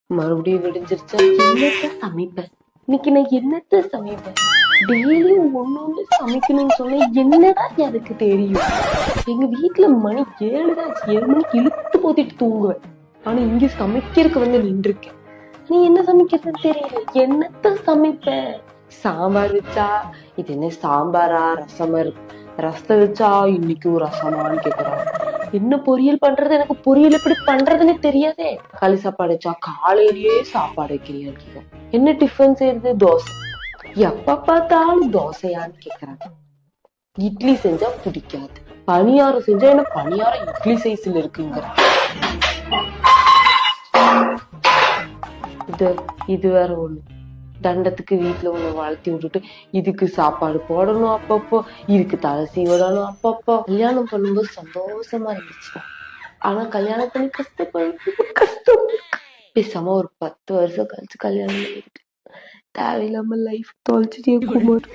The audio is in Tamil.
மறுபடியும் விடிஞ்சிருச்சா? என்னத்த சமைப்பேன் இன்னைக்கு? நான் என்னத்த சமைப்பேன்? டெய்லியும் ஒண்ணு சமைக்கணும்னு சொன்னா என்னடா எனக்கு தெரியும்? எங்க வீட்டுல மணி 7 தான். 7 மணிக்கு இழுத்து போத்திட்டு தூங்குவேன். ஆனா இங்க சமைக்கிறதுக்கு வந்து நின்றுருக்கேன். நீ என்ன சமைக்கிறதுன்னு தெரியல. என்னத்த சமைப்பேன்? சாம்பார் வச்சா இது என்ன சாம்பாரா ரசமா இருக்கு? ரசத்தை வச்சா இன்னைக்கும் ரசமான்னு கேக்குறாங்க. என்ன பொரியல் பண்றது? எனக்கு பொரியல் எப்படி பண்றதுன்னு தெரியாதே. களி சாப்பாடு வச்சா காலையிலேயே சாப்பாடு வைக்கிறியான்னு கேக்குறேன். என்ன டிஃபன் செய்யறது? தோசை. எப்ப பார்த்தாலும் தோசையான்னு கேக்குறாங்க. இட்லி செஞ்சா பிடிக்காது. பணியாரம் செஞ்சா என்ன பணியாரம் இட்லி சைஸ்ல இருக்குங்கிற. இது வேற ஒண்ணு. தண்டத்துக்கு வீட்டுல ஒண்ணு வளர்த்தி விட்டுட்டு இதுக்கு சாப்பாடு போடணும் அப்பப்போ, இதுக்கு தலை சீவிடணும் அப்பப்போ. கல்யாணம் பண்ணும்போது சந்தோஷமா இருந்துச்சு. ஆனா கல்யாணம் பண்ணி கஷ்டம். பேசாம ஒரு 10 வருஷம் கழிச்சு கல்யாணம் பண்ணிட்டு தேவையில்லாம லைஃப் தொலைச்சிட்டே குமார்.